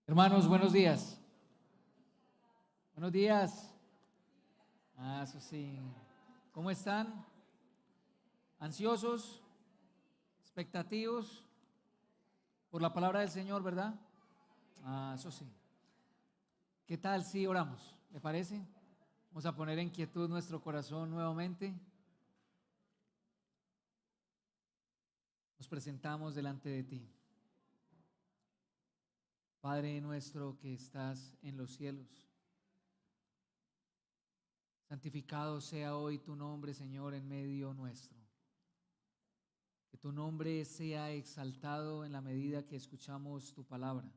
Hermanos, buenos días. Buenos días. Eso sí. ¿Cómo están? ¿Ansiosos? ¿Expectativos? Por la palabra del Señor, ¿verdad? Eso sí. ¿Qué tal si oramos? ¿Le parece? Vamos a poner en quietud nuestro corazón nuevamente. Nos presentamos delante de ti. Padre nuestro que estás en los cielos, santificado sea hoy tu nombre, Señor, en medio nuestro. Que tu nombre sea exaltado en la medida que escuchamos tu palabra.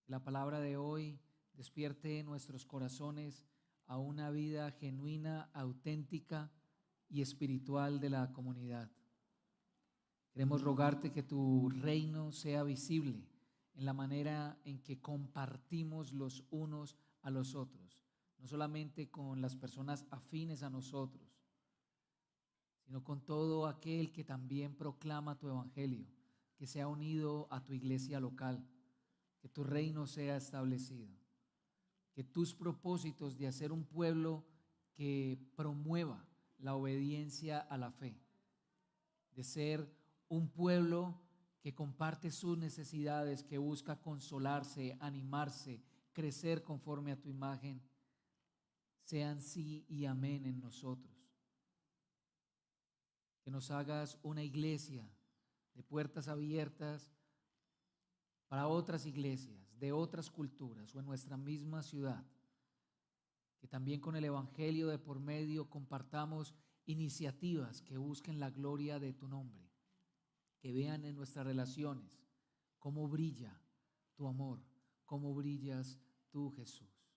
Que la palabra de hoy despierte nuestros corazones a una vida genuina, auténtica y espiritual de la comunidad. Queremos rogarte que tu reino sea visible en la manera en que compartimos los unos a los otros, no solamente con las personas afines a nosotros, sino con todo aquel que también proclama tu evangelio, que se ha unido a tu iglesia local, que tu reino sea establecido, que tus propósitos de hacer un pueblo que promueva la obediencia a la fe, de ser un pueblo que comparte sus necesidades, que busca consolarse, animarse, crecer conforme a tu imagen, sean sí y amén en nosotros. Que nos hagas una iglesia de puertas abiertas para otras iglesias, de otras culturas o en nuestra misma ciudad. Que también con el evangelio de por medio compartamos iniciativas que busquen la gloria de tu nombre. Que vean en nuestras relaciones cómo brilla tu amor, cómo brillas tú, Jesús.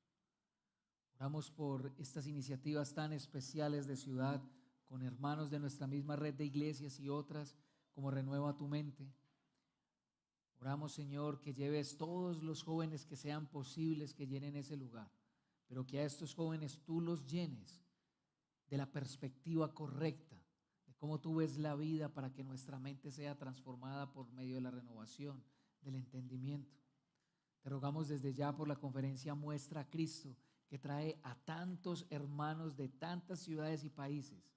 Oramos por estas iniciativas tan especiales de ciudad, con hermanos de nuestra misma red de iglesias y otras como Renueva tu Mente. Oramos, Señor, que lleves todos los jóvenes que sean posibles que llenen ese lugar, pero que a estos jóvenes tú los llenes de la perspectiva correcta, de cómo tú ves la vida para que nuestra mente sea transformada por medio de la renovación, del entendimiento. Te rogamos desde ya por la conferencia Muestra a Cristo, que trae a tantos hermanos de tantas ciudades y países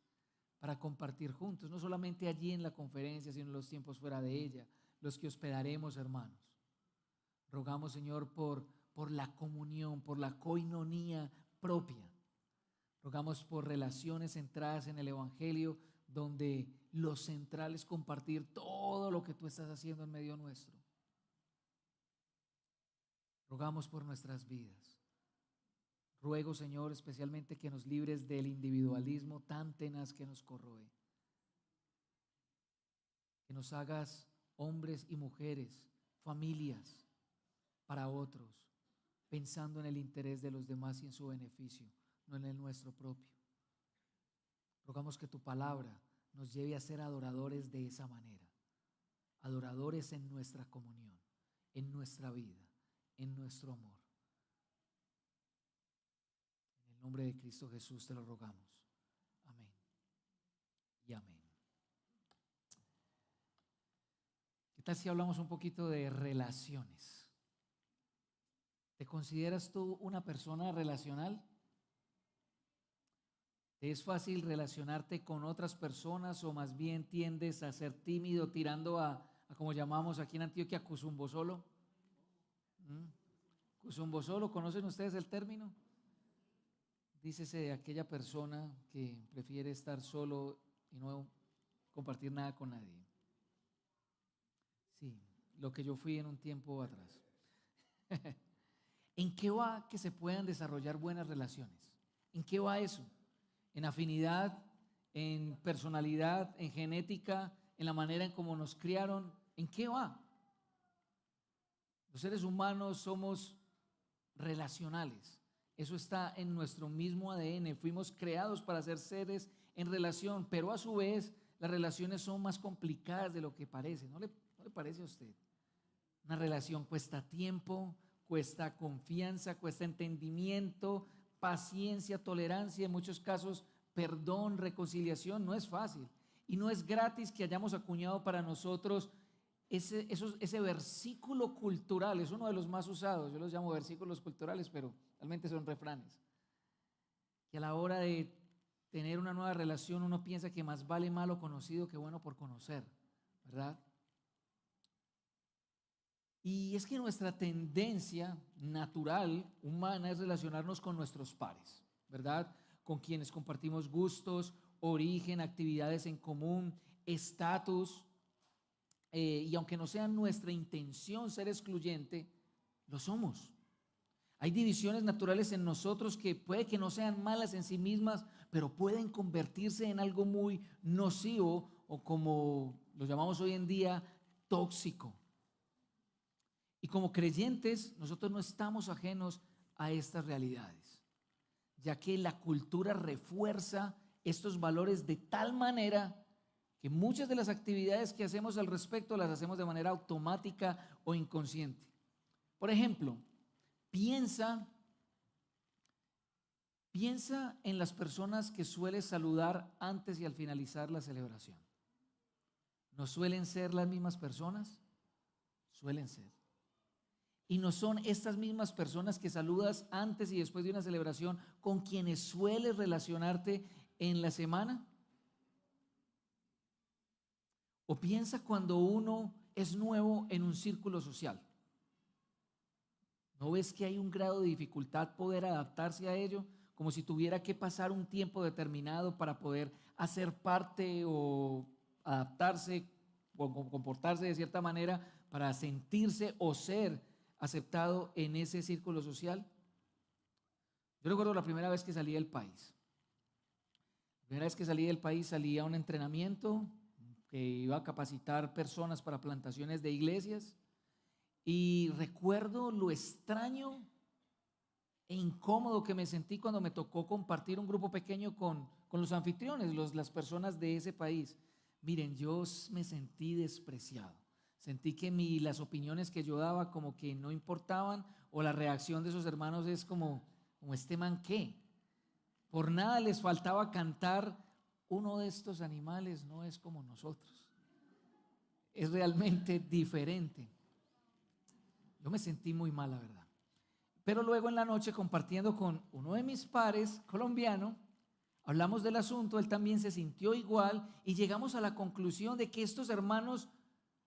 para compartir juntos, no solamente allí en la conferencia, sino en los tiempos fuera de ella, los que hospedaremos, hermanos. Rogamos, Señor, por la comunión, por la coinonía propia. Rogamos por relaciones centradas en el evangelio, donde lo central es compartir todo lo que tú estás haciendo en medio nuestro. Rogamos por nuestras vidas. Ruego, Señor, especialmente que nos libres del individualismo tan tenaz que nos corroe. Que nos hagas hombres y mujeres, familias para otros, pensando en el interés de los demás y en su beneficio, no en el nuestro propio. Rogamos que tu palabra nos lleve a ser adoradores de esa manera, adoradores en nuestra comunión, en nuestra vida, en nuestro amor. En el nombre de Cristo Jesús te lo rogamos. Amén y amén. ¿Qué tal si hablamos un poquito de relaciones? ¿Te consideras tú una persona relacional? ¿Te es fácil relacionarte con otras personas o más bien tiendes a ser tímido, tirando a como llamamos aquí en Antioquia, cuzumbosolo? Cuzumbosolo, ¿conocen ustedes el término? Dícese de aquella persona que prefiere estar solo y no compartir nada con nadie. Sí, lo que yo fui en un tiempo atrás. ¿En qué va que se puedan desarrollar buenas relaciones? ¿En qué va eso? ¿En afinidad, en personalidad, en genética, en la manera en cómo nos criaron? ¿En qué va? Los seres humanos somos relacionales. Eso está en nuestro mismo ADN. Fuimos creados para ser seres en relación, pero a su vez las relaciones son más complicadas de lo que parece. ¿No le parece a usted? Una relación cuesta tiempo, cuesta confianza, cuesta entendimiento, paciencia, tolerancia, en muchos casos perdón, reconciliación. No es fácil y no es gratis que hayamos acuñado para nosotros ese versículo cultural, es uno de los más usados, yo los llamo versículos culturales, pero realmente son refranes, que a la hora de tener una nueva relación uno piensa que más vale malo conocido que bueno por conocer, ¿verdad? Y es que nuestra tendencia natural, humana, es relacionarnos con nuestros pares, ¿verdad? Con quienes compartimos gustos, origen, actividades en común, estatus, y aunque no sea nuestra intención ser excluyente, lo somos. Hay divisiones naturales en nosotros que puede que no sean malas en sí mismas, pero pueden convertirse en algo muy nocivo o, como lo llamamos hoy en día, tóxico. Y como creyentes, nosotros no estamos ajenos a estas realidades, ya que la cultura refuerza estos valores de tal manera que muchas de las actividades que hacemos al respecto las hacemos de manera automática o inconsciente. Por ejemplo, piensa en las personas que sueles saludar antes y al finalizar la celebración. ¿No suelen ser las mismas personas? Suelen ser. Y no son estas mismas personas que saludas antes y después de una celebración con quienes sueles relacionarte en la semana. O piensa cuando uno es nuevo en un círculo social. ¿No ves que hay un grado de dificultad poder adaptarse a ello? Como si tuviera que pasar un tiempo determinado para poder hacer parte o adaptarse o comportarse de cierta manera para sentirse o ser aceptado en ese círculo social. Yo recuerdo la primera vez que salí del país. La primera vez que salí del país salí a un entrenamiento que iba a capacitar personas para plantaciones de iglesias y recuerdo lo extraño e incómodo que me sentí cuando me tocó compartir un grupo pequeño con los anfitriones, las personas de ese país. Miren, yo me sentí despreciado. Sentí que las opiniones que yo daba como que no importaban, o la reacción de esos hermanos es como este man, ¿qué? Por nada les faltaba cantar: uno de estos animales no es como nosotros, es realmente diferente. Yo me sentí muy mal, la verdad. Pero luego en la noche, compartiendo con uno de mis pares colombiano, hablamos del asunto, él también se sintió igual y llegamos a la conclusión de que estos hermanos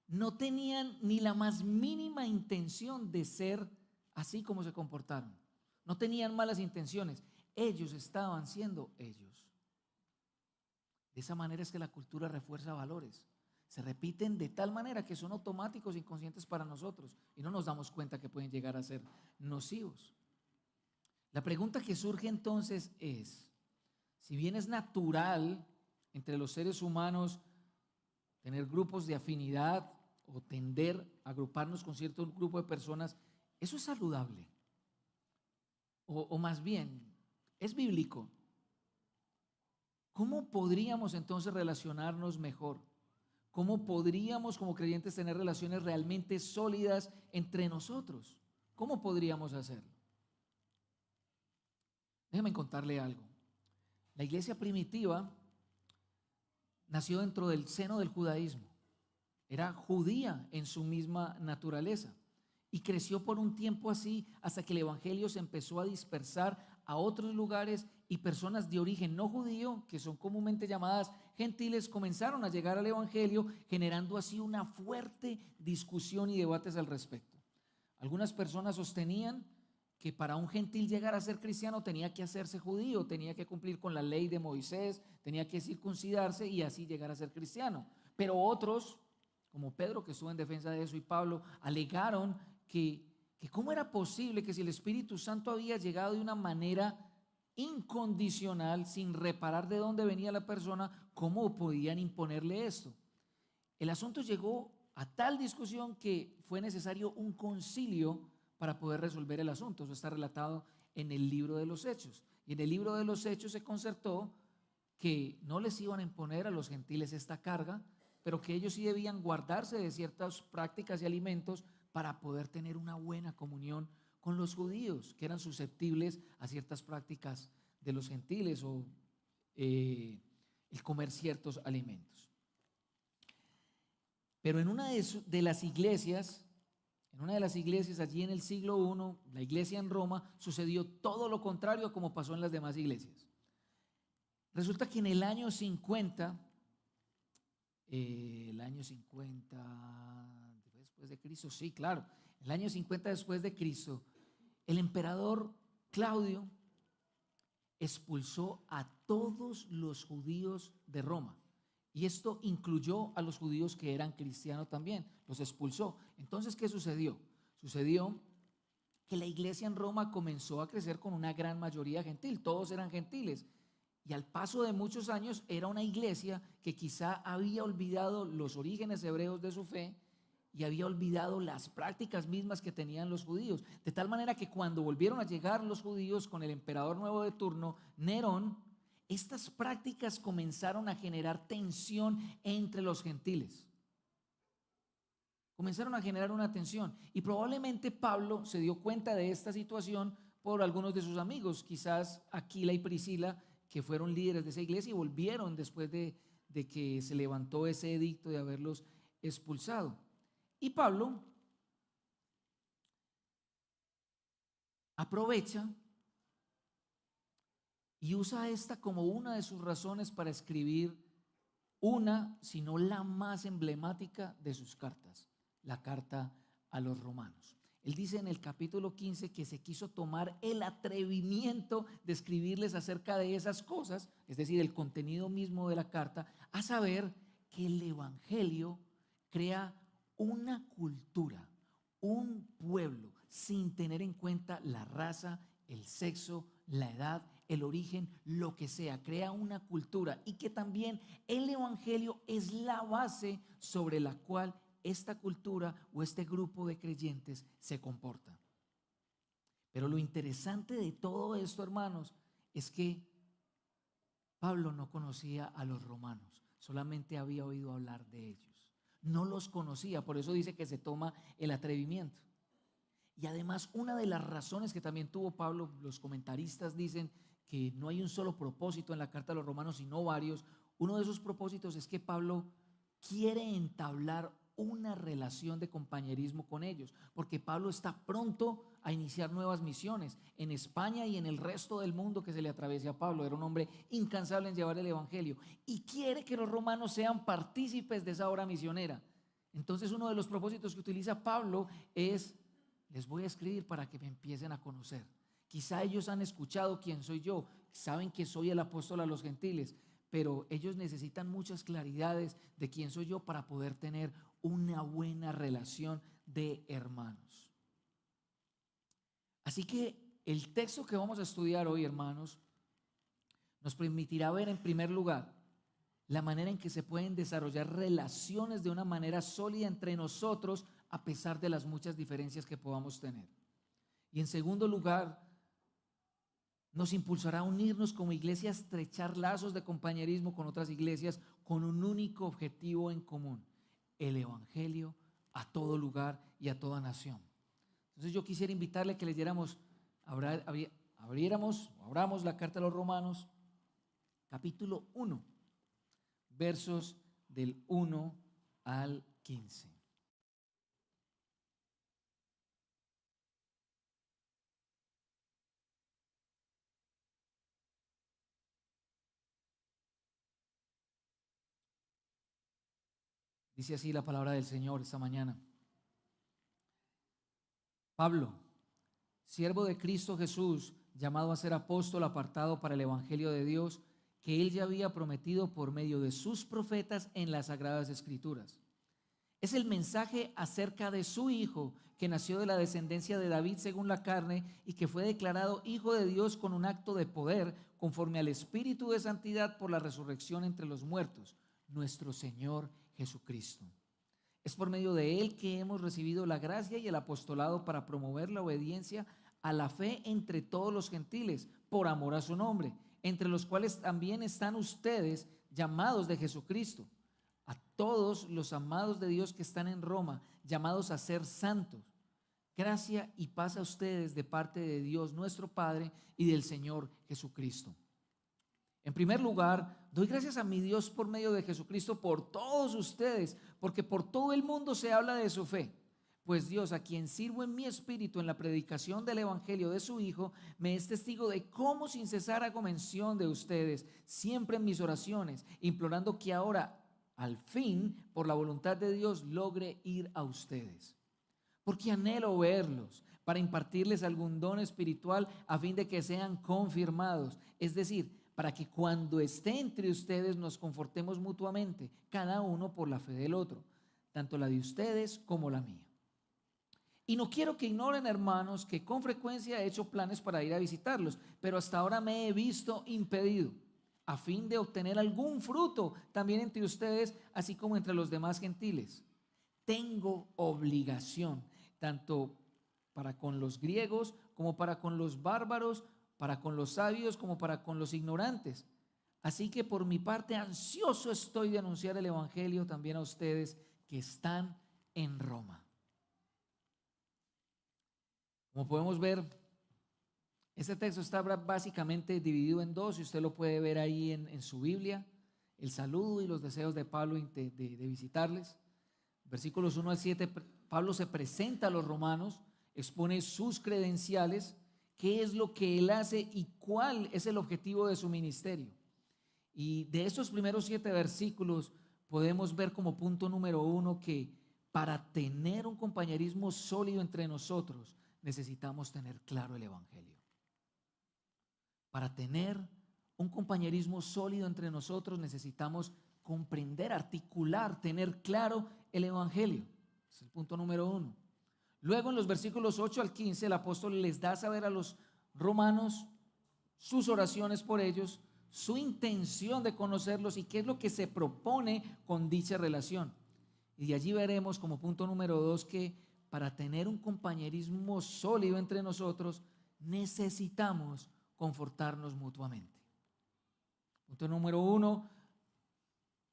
no tenían ni la más mínima intención de ser así como se comportaron. No tenían malas intenciones. Ellos estaban siendo ellos. De esa manera es que la cultura refuerza valores. Se repiten de tal manera que son automáticos, inconscientes para nosotros, y no nos damos cuenta que pueden llegar a ser nocivos. La pregunta que surge entonces es, si bien es natural entre los seres humanos tener grupos de afinidad o tender a agruparnos con cierto grupo de personas, ¿eso es saludable? O más bien, ¿es bíblico? ¿Cómo podríamos entonces relacionarnos mejor? ¿Cómo podríamos como creyentes tener relaciones realmente sólidas entre nosotros? ¿Cómo podríamos hacerlo? Déjeme contarle algo. La iglesia primitiva nació dentro del seno del judaísmo. Era judía en su misma naturaleza y creció por un tiempo así hasta que el evangelio se empezó a dispersar a otros lugares y personas de origen no judío, que son comúnmente llamadas gentiles, comenzaron a llegar al evangelio, generando así una fuerte discusión y debates al respecto. Algunas personas sostenían que para un gentil llegar a ser cristiano tenía que hacerse judío, tenía que cumplir con la ley de Moisés, tenía que circuncidarse y así llegar a ser cristiano. Pero otros, como Pedro, que estuvo en defensa de eso, y Pablo, alegaron que cómo era posible que si el Espíritu Santo había llegado de una manera incondicional, sin reparar de dónde venía la persona, ¿cómo podían imponerle esto? El asunto llegó a tal discusión que fue necesario un concilio para poder resolver el asunto. Eso está relatado en el libro de los Hechos. Y en el libro de los Hechos se concertó que no les iban a imponer a los gentiles esta carga, pero que ellos sí debían guardarse de ciertas prácticas y alimentos para poder tener una buena comunión con los judíos, que eran susceptibles a ciertas prácticas de los gentiles o el comer ciertos alimentos. Pero en una de las iglesias, allí en el siglo I, la iglesia en Roma, sucedió todo lo contrario a como pasó en las demás iglesias. Resulta que en el año 50, después de Cristo, sí, claro, el año 50 después de Cristo, el emperador Claudio expulsó a todos los judíos de Roma. Y esto incluyó a los judíos que eran cristianos también, los expulsó. Entonces, ¿qué sucedió? Sucedió que la iglesia en Roma comenzó a crecer con una gran mayoría gentil, todos eran gentiles. Y al paso de muchos años era una iglesia que quizá había olvidado los orígenes hebreos de su fe y había olvidado las prácticas mismas que tenían los judíos. De tal manera que cuando volvieron a llegar los judíos con el emperador nuevo de turno, Nerón, estas prácticas comenzaron a generar tensión entre los gentiles. Comenzaron a generar una tensión y probablemente Pablo se dio cuenta de esta situación por algunos de sus amigos, quizás Aquila y Priscila, que fueron líderes de esa iglesia y volvieron después de que se levantó ese edicto de haberlos expulsado. Y Pablo aprovecha y usa esta como una de sus razones para escribir una, si no la más emblemática de sus cartas, la carta a los romanos. Él dice en el capítulo 15 que se quiso tomar el atrevimiento de escribirles acerca de esas cosas, es decir, el contenido mismo de la carta, a saber que el evangelio crea una cultura, un pueblo, sin tener en cuenta la raza, el sexo, la edad, el origen, lo que sea, crea una cultura y que también el evangelio es la base sobre la cual esta cultura o este grupo de creyentes se comporta. Pero lo interesante de todo esto, hermanos, es que Pablo no conocía a los romanos, solamente había oído hablar de ellos. No los conocía, por eso dice que se toma el atrevimiento. Y además, una de las razones que también tuvo Pablo, los comentaristas dicen que no hay un solo propósito en la carta a los romanos, sino varios. Uno de esos propósitos es que Pablo quiere entablar una relación de compañerismo con ellos, porque Pablo está pronto a iniciar nuevas misiones en España y en el resto del mundo que se le atraviese a Pablo. Era un hombre incansable en llevar el evangelio y quiere que los romanos sean partícipes de esa obra misionera. Entonces, uno de los propósitos que utiliza Pablo es: les voy a escribir para que me empiecen a conocer. Quizá ellos han escuchado quién soy yo, saben que soy el apóstol a los gentiles, pero ellos necesitan muchas claridades de quién soy yo para poder tener una buena relación de hermanos. Así que el texto que vamos a estudiar hoy, hermanos, nos permitirá ver en primer lugar la manera en que se pueden desarrollar relaciones de una manera sólida entre nosotros a pesar de las muchas diferencias que podamos tener. Y en segundo lugar, nos impulsará a unirnos como iglesia, a estrechar lazos de compañerismo con otras iglesias con un único objetivo en común: el evangelio a todo lugar y a toda nación. Entonces yo quisiera invitarle a que leyéramos, abramos la carta a los Romanos, capítulo 1, versos del 1 al 15. Dice así la palabra del Señor esta mañana. Pablo, siervo de Cristo Jesús, llamado a ser apóstol, apartado para el evangelio de Dios, que él ya había prometido por medio de sus profetas en las sagradas escrituras. Es el mensaje acerca de su Hijo, que nació de la descendencia de David según la carne y que fue declarado Hijo de Dios con un acto de poder, conforme al Espíritu de santidad por la resurrección entre los muertos, nuestro Señor Jesucristo. Es por medio de Él que hemos recibido la gracia y el apostolado para promover la obediencia a la fe entre todos los gentiles, por amor a su nombre, entre los cuales también están ustedes, llamados de Jesucristo. A todos los amados de Dios que están en Roma, llamados a ser santos, gracia y paz a ustedes de parte de Dios nuestro Padre y del Señor Jesucristo. En primer lugar, doy gracias a mi Dios por medio de Jesucristo por todos ustedes, porque por todo el mundo se habla de su fe. Pues Dios, a quien sirvo en mi espíritu en la predicación del evangelio de su Hijo, me es testigo de cómo sin cesar hago mención de ustedes, siempre en mis oraciones, implorando que ahora, al fin, por la voluntad de Dios, logre ir a ustedes. Porque anhelo verlos para impartirles algún don espiritual a fin de que sean confirmados, es decir, para que cuando esté entre ustedes nos confortemos mutuamente, cada uno por la fe del otro, tanto la de ustedes como la mía. Y no quiero que ignoren, hermanos, que con frecuencia he hecho planes para ir a visitarlos, pero hasta ahora me he visto impedido, a fin de obtener algún fruto también entre ustedes, así como entre los demás gentiles. Tengo obligación, tanto para con los griegos como para con los bárbaros, para con los sabios como para con los ignorantes. Así que por mi parte ansioso estoy de anunciar el evangelio también a ustedes que están en Roma. Como podemos ver, este texto está básicamente dividido en dos, y usted lo puede ver ahí en su Biblia, el saludo y los deseos de Pablo de visitarles. Versículos 1 al 7, Pablo se presenta a los romanos, expone sus credenciales, qué es lo que él hace y cuál es el objetivo de su ministerio. Y de estos primeros 7 versículos podemos ver como punto número 1 que para tener un compañerismo sólido entre nosotros necesitamos tener claro el evangelio. Para tener un compañerismo sólido entre nosotros necesitamos comprender, articular, tener claro el evangelio. Es el punto número 1. Luego en los versículos 8 al 15 el apóstol les da a saber a los romanos sus oraciones por ellos, su intención de conocerlos y qué es lo que se propone con dicha relación. Y de allí veremos como punto número 2 que para tener un compañerismo sólido entre nosotros necesitamos confortarnos mutuamente. Punto número 1,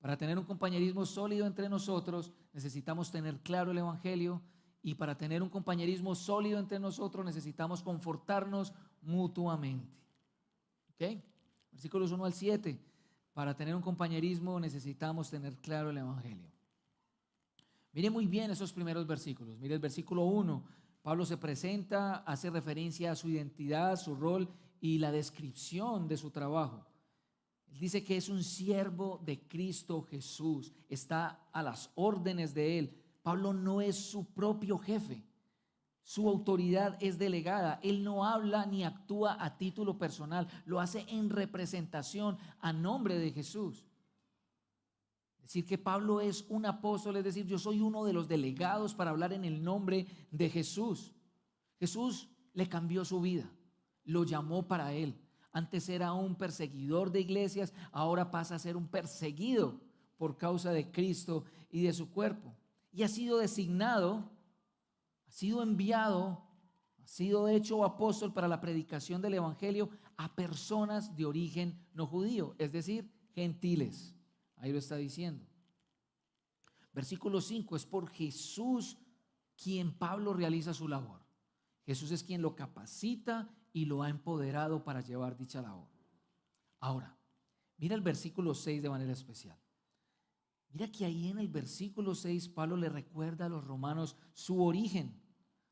para tener un compañerismo sólido entre nosotros necesitamos tener claro el evangelio, y para tener un compañerismo sólido entre nosotros necesitamos confortarnos mutuamente. ¿Ok? Versículos 1 al 7, para tener un compañerismo necesitamos tener claro el evangelio. Mire muy bien esos primeros versículos. Mire el versículo 1, Pablo se presenta, hace referencia a su identidad, su rol y la descripción de su trabajo. Él dice que es un siervo de Cristo Jesús, está a las órdenes de él. Pablo no es su propio jefe, su autoridad es delegada. Él no habla ni actúa a título personal, lo hace en representación a nombre de Jesús. Decir que Pablo es un apóstol, es decir, yo soy uno de los delegados para hablar en el nombre de Jesús. Jesús le cambió su vida, lo llamó para él. Antes era un perseguidor de iglesias, ahora pasa a ser un perseguido por causa de Cristo y de su cuerpo. Y ha sido designado, ha sido enviado, ha sido hecho apóstol para la predicación del evangelio a personas de origen no judío, es decir, gentiles. Ahí lo está diciendo. Versículo 5, es por Jesús quien Pablo realiza su labor. Jesús es quien lo capacita y lo ha empoderado para llevar dicha labor. Ahora, mira el versículo 6 de manera especial. Mira que ahí en el versículo 6 Pablo le recuerda a los romanos su origen.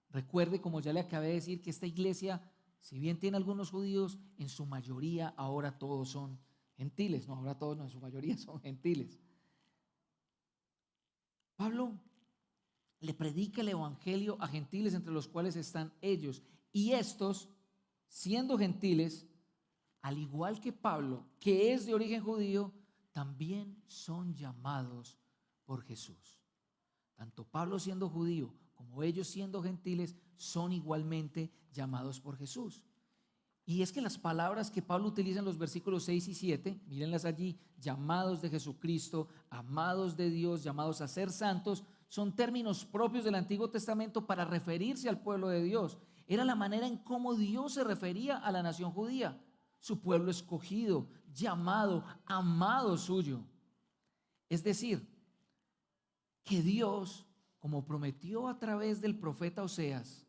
Recuerde, como ya le acabé de decir, que esta iglesia, si bien tiene algunos judíos, en su mayoría ahora todos son gentiles. No, ahora todos no, en su mayoría son gentiles. Pablo le predica el evangelio a gentiles, entre los cuales están ellos. Y estos, siendo gentiles, al igual que Pablo, que es de origen judío, también son llamados por Jesús. Tanto Pablo siendo judío como ellos siendo gentiles son igualmente llamados por Jesús. Y es que las palabras que Pablo utiliza en los versículos 6 y 7, mírenlas allí, llamados de Jesucristo, amados de Dios, llamados a ser santos, son términos propios del Antiguo Testamento para referirse al pueblo de Dios. Era la manera en cómo Dios se refería a la nación judía, su pueblo escogido, llamado, amado suyo. Es decir, que Dios, como prometió a través del profeta Oseas,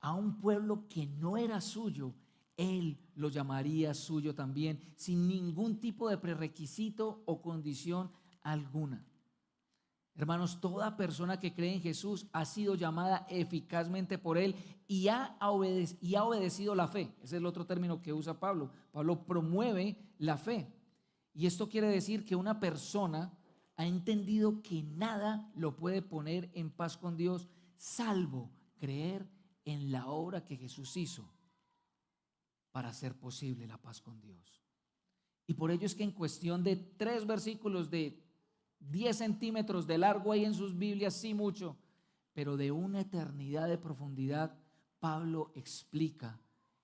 a un pueblo que no era suyo, Él lo llamaría suyo también, sin ningún tipo de prerequisito o condición alguna. Hermanos, toda persona que cree en Jesús ha sido llamada eficazmente por Él y ha obedecido la fe. Ese es el otro término que usa Pablo. Pablo promueve la fe. Y esto quiere decir que una persona ha entendido que nada lo puede poner en paz con Dios, salvo creer en la obra que Jesús hizo para hacer posible la paz con Dios. Y por ello es que en cuestión de 3 versículos de 10 centímetros de largo hay en sus Biblias, sí mucho, pero de una eternidad de profundidad, Pablo explica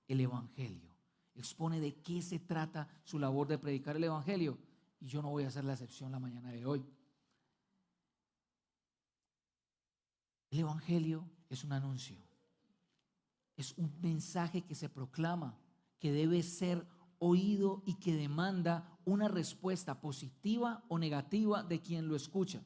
el Evangelio, expone de qué se trata su labor de predicar el Evangelio, y yo no voy a hacer la excepción la mañana de hoy. El Evangelio es un anuncio, es un mensaje que se proclama, que debe ser oído y que demanda una respuesta positiva o negativa de quien lo escucha.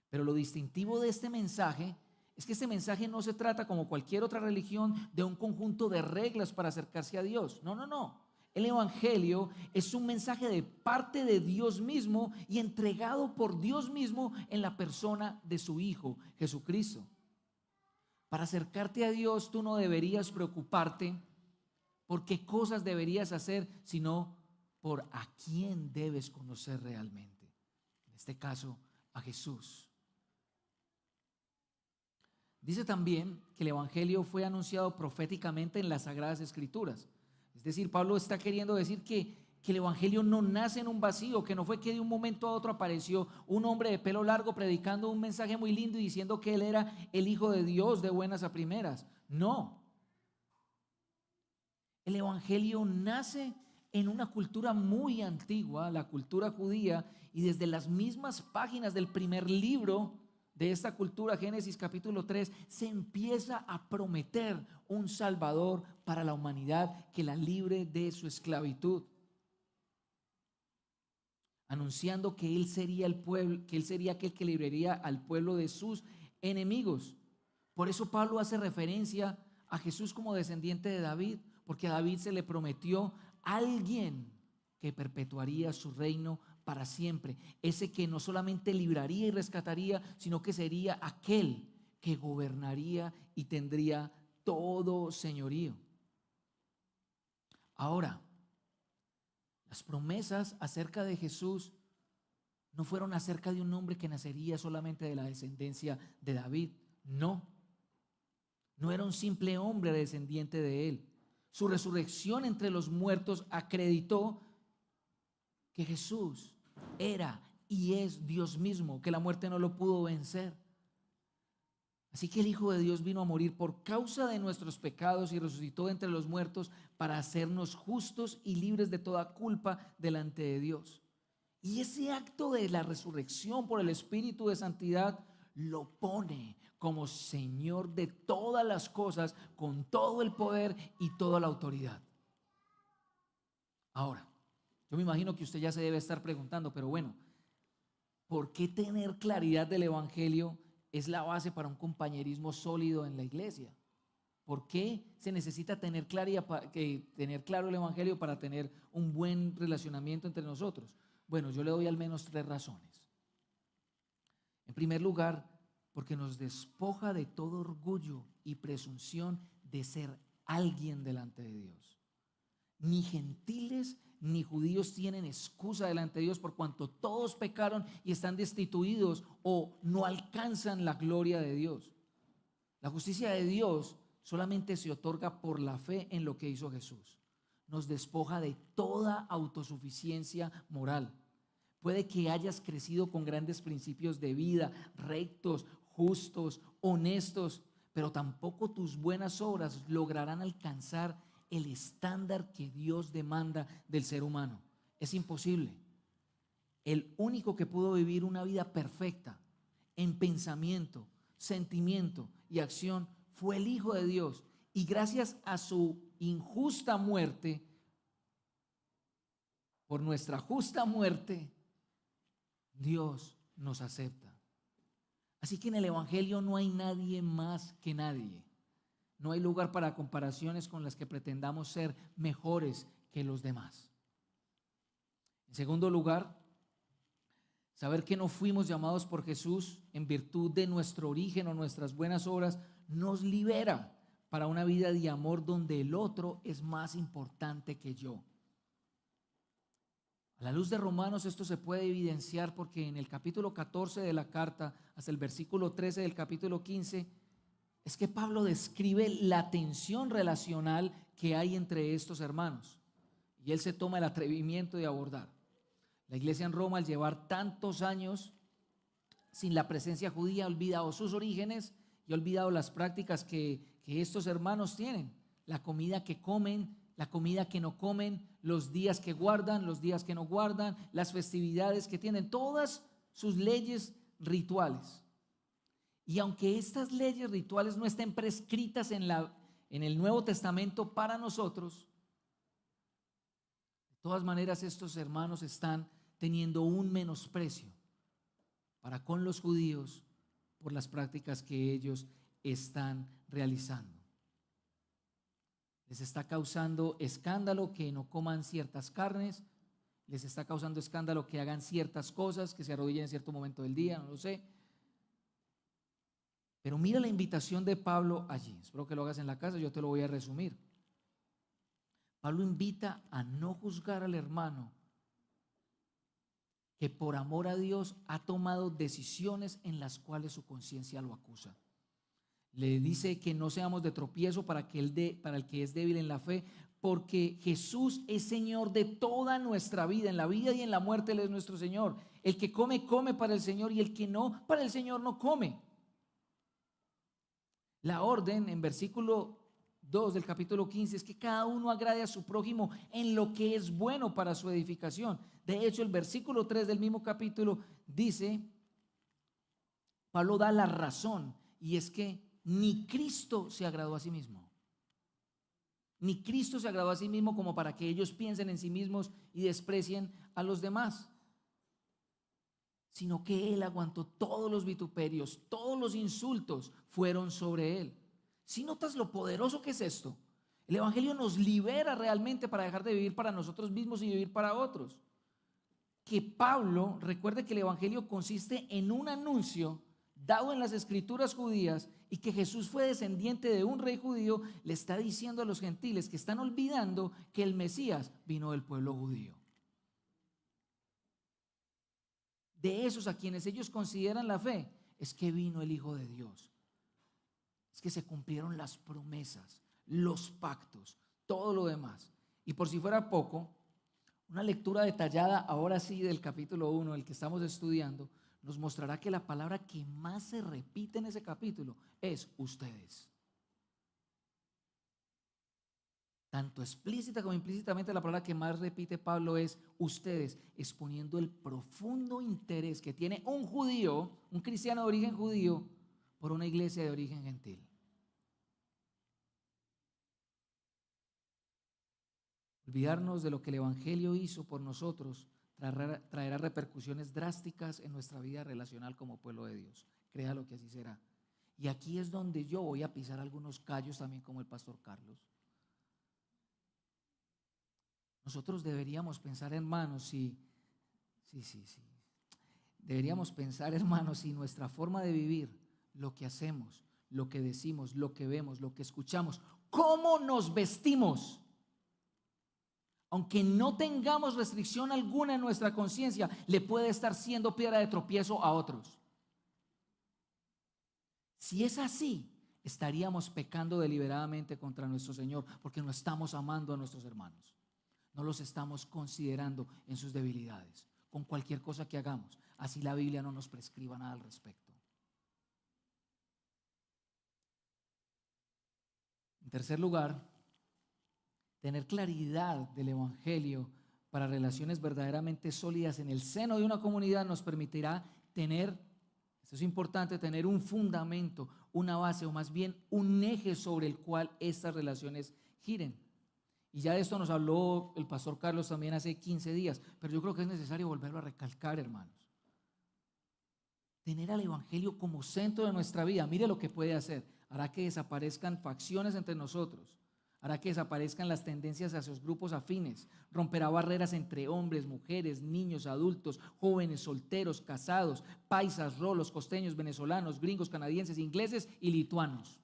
Pero lo distintivo de este mensaje es que este mensaje no se trata, como cualquier otra religión, de un conjunto de reglas para acercarse a Dios. No, no, no. El Evangelio es un mensaje de parte de Dios mismo y entregado por Dios mismo en la persona de su Hijo, Jesucristo. Para acercarte a Dios, tú no deberías preocuparte por qué cosas deberías hacer, sino por a quién debes conocer realmente. En este caso, a Jesús. Dice también que el Evangelio fue anunciado proféticamente en las Sagradas Escrituras. Es decir, Pablo está queriendo decir que el Evangelio no nace en un vacío, que no fue que de un momento a otro apareció un hombre de pelo largo predicando un mensaje muy lindo y diciendo que él era el Hijo de Dios de buenas a primeras. No. El Evangelio nace en una cultura muy antigua, la cultura judía, y desde las mismas páginas del primer libro de esta cultura, Génesis capítulo 3, se empieza a prometer un Salvador para la humanidad que la libre de su esclavitud, anunciando que Él sería el pueblo, que Él sería aquel que libraría al pueblo de sus enemigos. Por eso Pablo hace referencia a Jesús como descendiente de David, porque a David se le prometió alguien que perpetuaría su reino para siempre, ese que no solamente libraría y rescataría, sino que sería aquel que gobernaría y tendría todo señorío. Ahora, las promesas acerca de Jesús no fueron acerca de un hombre que nacería solamente de la descendencia de David, no era un simple hombre descendiente de él. Su resurrección entre los muertos acreditó que Jesús era y es Dios mismo, que la muerte no lo pudo vencer. Así que el Hijo de Dios vino a morir por causa de nuestros pecados y resucitó entre los muertos para hacernos justos y libres de toda culpa delante de Dios. Y ese acto de la resurrección por el Espíritu de Santidad lo pone como Señor de todas las cosas, con todo el poder y toda la autoridad. Ahora, yo me imagino que usted ya se debe estar preguntando, pero bueno, ¿por qué tener claridad del Evangelio es la base para un compañerismo sólido en la iglesia? ¿Por qué se necesita tener claro el Evangelio para tener un buen relacionamiento entre nosotros? Bueno, yo le doy al menos 3 razones. En primer lugar, porque nos despoja de todo orgullo y presunción de ser alguien delante de Dios. Ni gentiles ni judíos tienen excusa delante de Dios, por cuanto todos pecaron y están destituidos o no alcanzan la gloria de Dios. La justicia de Dios solamente se otorga por la fe en lo que hizo Jesús. Nos despoja de toda autosuficiencia moral. Puede que hayas crecido con grandes principios de vida, rectos, justos, honestos, pero tampoco tus buenas obras lograrán alcanzar el estándar que Dios demanda del ser humano. Es imposible. El único que pudo vivir una vida perfecta en pensamiento, sentimiento y acción fue el Hijo de Dios. Y gracias a su injusta muerte, por nuestra justa muerte, Dios nos acepta. Así que en el Evangelio no hay nadie más que nadie. No hay lugar para comparaciones con las que pretendamos ser mejores que los demás. En segundo lugar, saber que no fuimos llamados por Jesús en virtud de nuestro origen o nuestras buenas obras nos libera para una vida de amor donde el otro es más importante que yo. A la luz de Romanos esto se puede evidenciar porque en el capítulo 14 de la carta hasta el versículo 13 del capítulo 15 es que Pablo describe la tensión relacional que hay entre estos hermanos y él se toma el atrevimiento de abordar. La iglesia en Roma, al llevar tantos años sin la presencia judía, ha olvidado sus orígenes y ha olvidado las prácticas que estos hermanos tienen, la comida que comen, la comida que no comen, los días que guardan, los días que no guardan, las festividades que tienen, todas sus leyes rituales. Y aunque estas leyes rituales no estén prescritas en el Nuevo Testamento para nosotros, de todas maneras estos hermanos están teniendo un menosprecio para con los judíos por las prácticas que ellos están realizando. Les está causando escándalo que no coman ciertas carnes, les está causando escándalo que hagan ciertas cosas, que se arrodillen en cierto momento del día, no lo sé. Pero mira la invitación de Pablo allí. Espero que lo hagas en la casa, yo te lo voy a resumir. Pablo invita a no juzgar al hermano que por amor a Dios ha tomado decisiones en las cuales su conciencia lo acusa. Le dice que no seamos de tropiezo para el que es débil en la fe, porque Jesús es Señor de toda nuestra vida, en la vida y en la muerte Él es nuestro Señor. El que come, come para el Señor, y el que no, para el Señor no come. La orden en versículo 2 del capítulo 15 es que cada uno agrade a su prójimo en lo que es bueno para su edificación. De hecho, el versículo 3 del mismo capítulo dice, Pablo da la razón, y es que ni Cristo se agradó a sí mismo. Ni Cristo se agradó a sí mismo como para que ellos piensen en sí mismos y desprecien a los demás, sino que Él aguantó todos los vituperios, todos los insultos fueron sobre Él. Si notas lo poderoso que es esto, el Evangelio nos libera realmente para dejar de vivir para nosotros mismos y vivir para otros. Que Pablo, recuerde que el Evangelio consiste en un anuncio dado en las escrituras judías y que Jesús fue descendiente de un rey judío, le está diciendo a los gentiles que están olvidando que el Mesías vino del pueblo judío. De esos a quienes ellos consideran la fe, es que vino el Hijo de Dios. Es que se cumplieron las promesas, los pactos, todo lo demás. Y por si fuera poco, una lectura detallada ahora sí del capítulo 1, el que estamos estudiando, nos mostrará que la palabra que más se repite en ese capítulo es ustedes. Tanto explícita como implícitamente la palabra que más repite Pablo es ustedes, exponiendo el profundo interés que tiene un judío, un cristiano de origen judío, por una iglesia de origen gentil. Olvidarnos de lo que el Evangelio hizo por nosotros traerá repercusiones drásticas en nuestra vida relacional como pueblo de Dios. Créalo que así será. Y aquí es donde yo voy a pisar algunos callos también como el pastor Carlos. Nosotros deberíamos pensar, hermanos, deberíamos pensar, hermanos, si nuestra forma de vivir, lo que hacemos, lo que decimos, lo que vemos, lo que escuchamos, cómo nos vestimos, aunque no tengamos restricción alguna en nuestra conciencia, le puede estar siendo piedra de tropiezo a otros. Si es así, estaríamos pecando deliberadamente contra nuestro Señor, porque no estamos amando a nuestros hermanos. No los estamos considerando en sus debilidades, con cualquier cosa que hagamos. Así la Biblia no nos prescriba nada al respecto. En tercer lugar, tener claridad del Evangelio para relaciones verdaderamente sólidas en el seno de una comunidad nos permitirá tener, esto es importante, tener un fundamento, una base o más bien un eje sobre el cual estas relaciones giren. Y ya de esto nos habló el pastor Carlos también hace 15 días, pero yo creo que es necesario volverlo a recalcar, hermanos. Tener al Evangelio como centro de nuestra vida, mire lo que puede hacer. hará que desaparezcan facciones entre nosotros, hará que desaparezcan las tendencias hacia los grupos afines, romperá barreras entre hombres, mujeres, niños, adultos, jóvenes, solteros, casados, paisas, rolos, costeños, venezolanos, gringos, canadienses, ingleses y lituanos.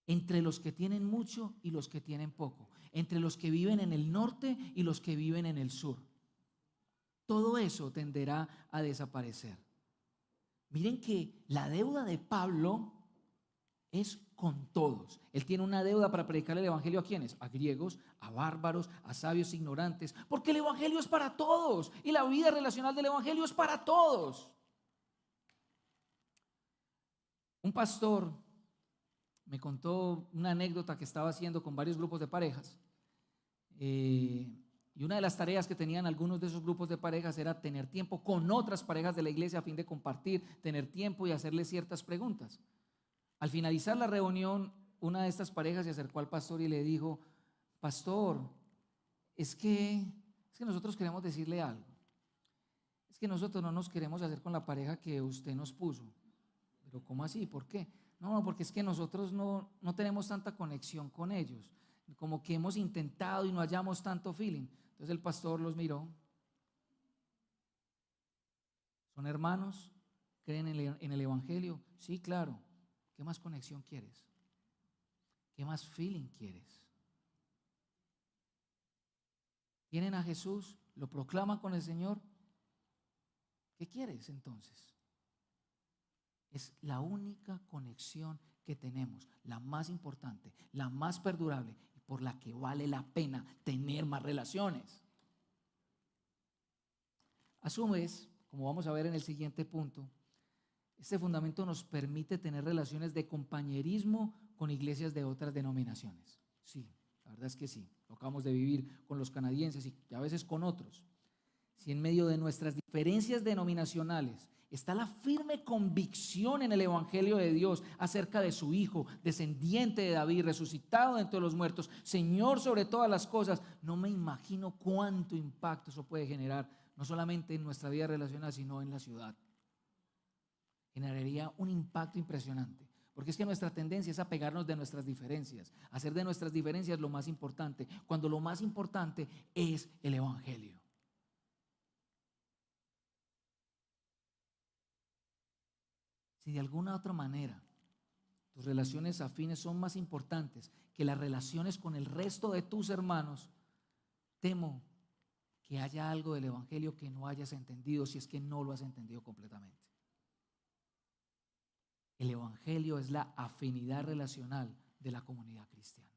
Entre los que tienen mucho y los que tienen poco, entre los que viven en el norte y los que viven en el sur. Todo eso tenderá a desaparecer. Miren que la deuda de Pablo es con todos. Él tiene una deuda para predicar el evangelio ¿a quiénes? A griegos, a bárbaros, a sabios ignorantes, porque el evangelio es para todos y la vida relacional del evangelio es para todos. Un pastor me contó una anécdota que estaba haciendo con varios grupos de parejas. Y una de las tareas que tenían algunos de esos grupos de parejas era tener tiempo con otras parejas de la iglesia a fin de compartir, tener tiempo y hacerles ciertas preguntas. Al finalizar la reunión, una de estas parejas se acercó al pastor y le dijo: pastor, es que nosotros queremos decirle algo. Es que nosotros no nos queremos hacer con la pareja que usted nos puso. Pero ¿cómo así? ¿Por qué? No, porque es que nosotros no tenemos tanta conexión con ellos. Como que hemos intentado y no hallamos tanto feeling. Entonces el pastor los miró. ¿Son hermanos? ¿Creen en el evangelio? Sí, claro. ¿Qué más conexión quieres? ¿Qué más feeling quieres? ¿Tienen a Jesús? ¿Lo proclaman con el Señor? ¿Qué quieres entonces? Es la única conexión que tenemos, la más importante, la más perdurable y por la que vale la pena tener más relaciones. A su vez, como vamos a ver en el siguiente punto, este fundamento nos permite tener relaciones de compañerismo con iglesias de otras denominaciones. Sí, la verdad es que sí, lo acabamos de vivir con los canadienses y a veces con otros. Si en medio de nuestras diferencias denominacionales está la firme convicción en el evangelio de Dios acerca de su Hijo, descendiente de David, resucitado de entre los muertos, Señor sobre todas las cosas, no me imagino cuánto impacto eso puede generar, no solamente en nuestra vida relacional, sino en la ciudad. Generaría un impacto impresionante, porque es que nuestra tendencia es apegarnos de nuestras diferencias, hacer de nuestras diferencias lo más importante, cuando lo más importante es el evangelio. Si de alguna otra manera tus relaciones afines son más importantes que las relaciones con el resto de tus hermanos, temo que haya algo del evangelio que no hayas entendido, si es que no lo has entendido completamente. El evangelio es la afinidad relacional de la comunidad cristiana.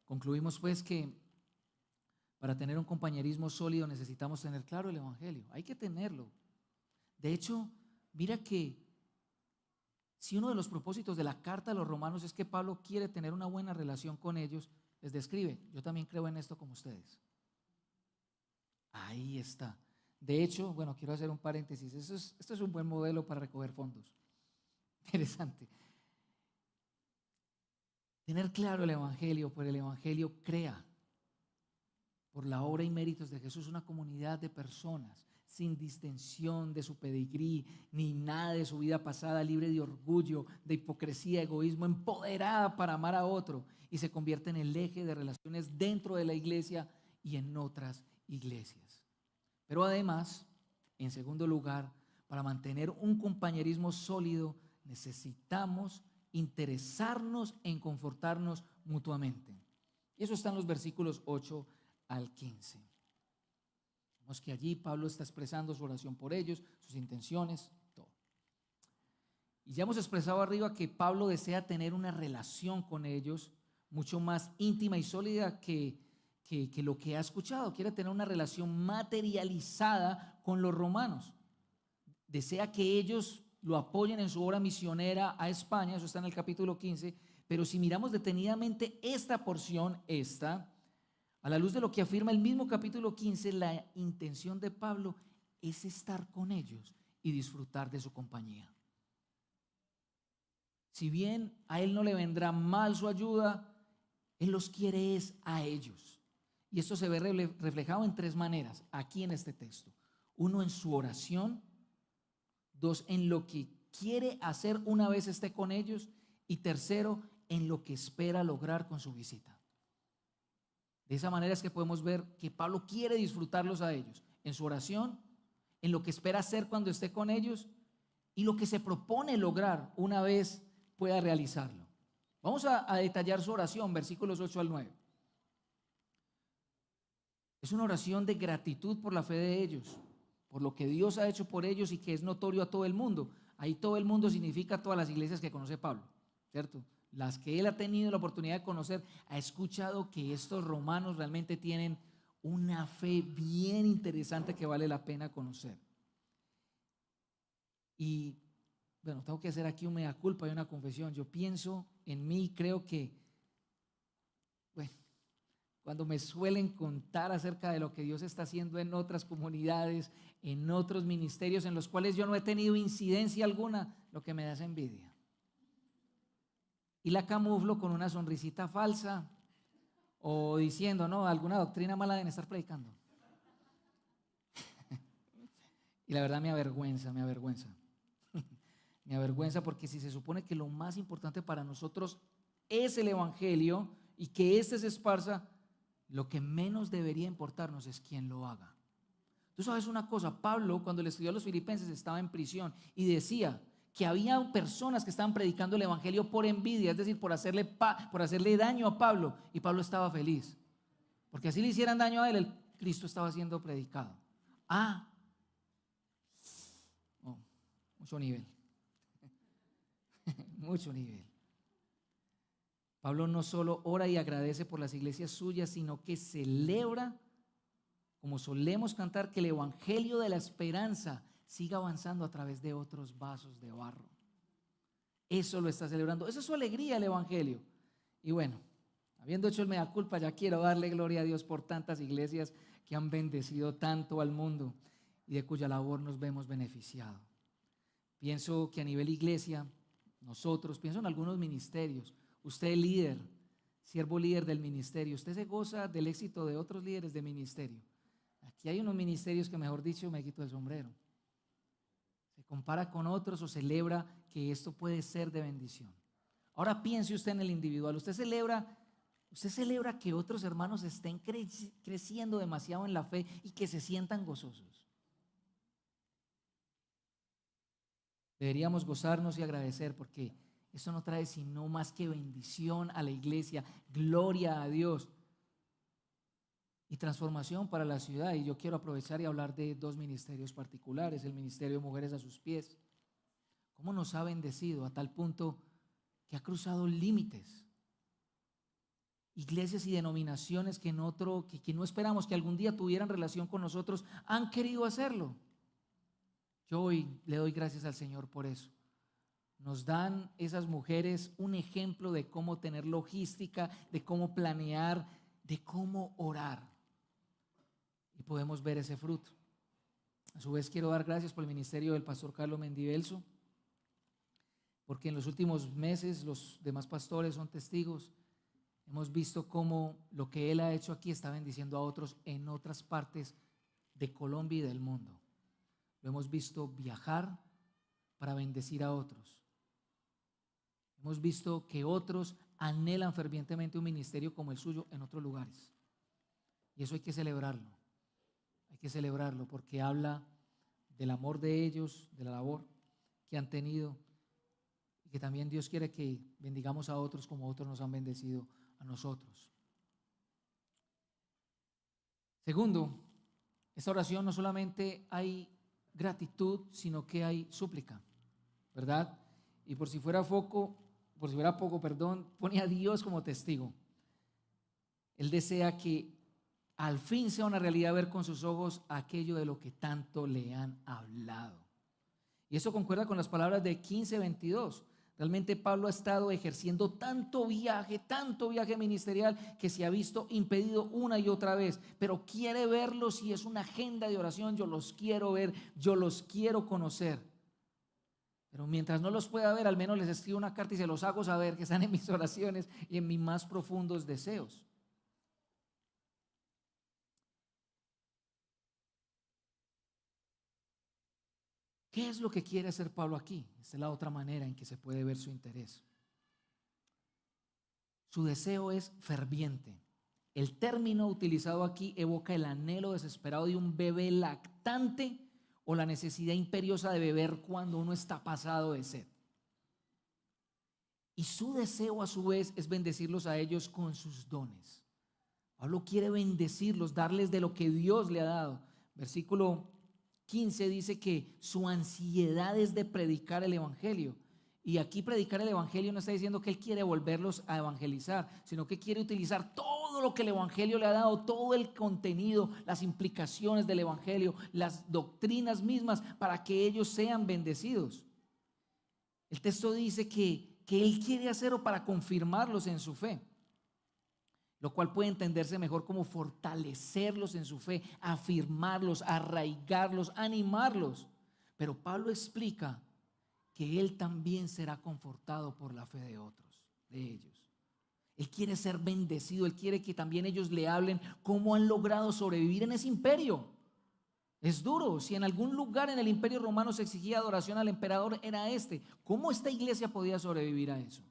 Concluimos pues que para tener un compañerismo sólido necesitamos tener claro el evangelio. Hay que tenerlo. De hecho, mira que si uno de los propósitos de la carta a los romanos es que Pablo quiere tener una buena relación con ellos, les describe: yo también creo en esto como ustedes. Ahí está. De hecho, bueno, quiero hacer un paréntesis. Esto es un buen modelo para recoger fondos. Interesante. Tener claro el evangelio, por el evangelio crea, por la obra y méritos de Jesús, una comunidad de personas sin distensión de su pedigrí, ni nada de su vida pasada, libre de orgullo, de hipocresía, egoísmo, empoderada para amar a otro, y se convierte en el eje de relaciones dentro de la iglesia y en otras iglesias. Pero además, en segundo lugar, para mantener un compañerismo sólido, necesitamos interesarnos en confortarnos mutuamente. Y eso está en los versículos 8 al 15. Vemos que allí Pablo está expresando su oración por ellos, sus intenciones, todo. Y ya hemos expresado arriba que Pablo desea tener una relación con ellos mucho más íntima y sólida que lo que ha escuchado. Quiere tener una relación materializada con los romanos. Desea que ellos lo apoyen en su obra misionera a España, eso está en el capítulo 15, pero si miramos detenidamente esta porción, a la luz de lo que afirma el mismo capítulo 15, la intención de Pablo es estar con ellos y disfrutar de su compañía. Si bien a él no le vendrá mal su ayuda, él los quiere es a ellos. Y esto se ve reflejado en tres maneras aquí en este texto. Uno, en su oración. 2, en lo que quiere hacer una vez esté con ellos, y tercero, en lo que espera lograr con su visita. De esa manera es que podemos ver que Pablo quiere disfrutarlos a ellos en su oración, en lo que espera hacer cuando esté con ellos y lo que se propone lograr una vez pueda realizarlo. Vamos a detallar su oración, versículos 8 al 9. Es una oración de gratitud por la fe de ellos, por lo que Dios ha hecho por ellos y que es notorio a todo el mundo. Ahí todo el mundo significa todas las iglesias que conoce Pablo, ¿cierto? Las que él ha tenido la oportunidad de conocer, ha escuchado que estos romanos realmente tienen una fe bien interesante que vale la pena conocer. Y bueno, tengo que hacer aquí un mea culpa y una confesión. Yo pienso en mí, creo que, bueno, cuando me suelen contar acerca de lo que Dios está haciendo en otras comunidades, en otros ministerios en los cuales yo no he tenido incidencia alguna, lo que me da es envidia. Y la camuflo con una sonrisita falsa o diciendo, no, alguna doctrina mala deben estar predicando. Y la verdad me avergüenza. Me avergüenza porque si se supone que lo más importante para nosotros es el evangelio y que éste se esparza, lo que menos debería importarnos es quién lo haga. Tú sabes una cosa, Pablo cuando le escribió a los filipenses estaba en prisión y decía que había personas que estaban predicando el evangelio por envidia, es decir, por hacerle daño a Pablo, y Pablo estaba feliz, porque así le hicieran daño a él, el Cristo estaba siendo predicado. Mucho nivel. Mucho nivel. Pablo no solo ora y agradece por las iglesias suyas, sino que celebra, como solemos cantar, que el evangelio de la esperanza siga avanzando a través de otros vasos de barro. Eso lo está celebrando, esa es su alegría, el evangelio. Y bueno, habiendo hecho el mea culpa, ya quiero darle gloria a Dios por tantas iglesias que han bendecido tanto al mundo y de cuya labor nos vemos beneficiados. Pienso que a nivel iglesia, pienso en algunos ministerios. Usted líder, siervo líder del ministerio, usted se goza del éxito de otros líderes de ministerio. Aquí hay unos ministerios que, mejor dicho, me quito el sombrero. Se compara con otros o celebra que esto puede ser de bendición. Ahora piense usted en el individual. Usted celebra que otros hermanos estén creciendo demasiado en la fe y que se sientan gozosos. Deberíamos gozarnos y agradecer porque eso no trae sino más que bendición a la iglesia, gloria a Dios y transformación para la ciudad. Y yo quiero aprovechar y hablar de dos ministerios particulares, el ministerio de Mujeres a sus pies. ¿Cómo nos ha bendecido a tal punto que ha cruzado límites? Iglesias y denominaciones que no esperamos que algún día tuvieran relación con nosotros, han querido hacerlo. Yo hoy le doy gracias al Señor por eso. Nos dan esas mujeres un ejemplo de cómo tener logística, de cómo planear, de cómo orar. Y podemos ver ese fruto. A su vez quiero dar gracias por el ministerio del pastor Carlos Mendivelso, porque en los últimos meses los demás pastores son testigos. Hemos visto cómo lo que él ha hecho aquí está bendiciendo a otros en otras partes de Colombia y del mundo. Lo hemos visto viajar para bendecir a otros. Hemos visto que otros anhelan fervientemente un ministerio como el suyo en otros lugares. Y eso hay que celebrarlo. Hay que celebrarlo porque habla del amor de ellos, de la labor que han tenido y que también Dios quiere que bendigamos a otros como otros nos han bendecido a nosotros. Segundo, esta oración no solamente hay gratitud, sino que hay súplica, ¿verdad? Y por si fuera poco, pone a Dios como testigo. Él desea que al fin sea una realidad ver con sus ojos aquello de lo que tanto le han hablado. Y eso concuerda con las palabras de 15:22. Realmente Pablo ha estado ejerciendo tanto viaje ministerial que se ha visto impedido una y otra vez, pero quiere verlos y es una agenda de oración. Yo los quiero ver, yo los quiero conocer. Pero mientras no los pueda ver, al menos les escribo una carta y se los hago saber que están en mis oraciones y en mis más profundos deseos. ¿Qué es lo que quiere hacer Pablo aquí? Esta es la otra manera en que se puede ver su interés. Su deseo es ferviente. El término utilizado aquí evoca el anhelo desesperado de un bebé lactante o la necesidad imperiosa de beber cuando uno está pasado de sed. Y su deseo a su vez es bendecirlos a ellos con sus dones. Pablo quiere bendecirlos, darles de lo que Dios le ha dado. Versículo 15 dice que su ansiedad es de predicar el evangelio. Y aquí predicar el evangelio no está diciendo que él quiere volverlos a evangelizar, sino que quiere utilizar todo lo que el evangelio le ha dado, todo el contenido, las implicaciones del evangelio, las doctrinas mismas, para que ellos sean bendecidos. El texto dice que él quiere hacerlo para confirmarlos en su fe, lo cual puede entenderse mejor como fortalecerlos en su fe, afirmarlos, arraigarlos, animarlos. Pero Pablo explica que él también será confortado por la fe de otros, de ellos. Él quiere ser bendecido, él quiere que también ellos le hablen cómo han logrado sobrevivir en ese imperio. Es duro. Si en algún lugar en el imperio romano se exigía adoración al emperador, era este. ¿Cómo esta iglesia podía sobrevivir a eso?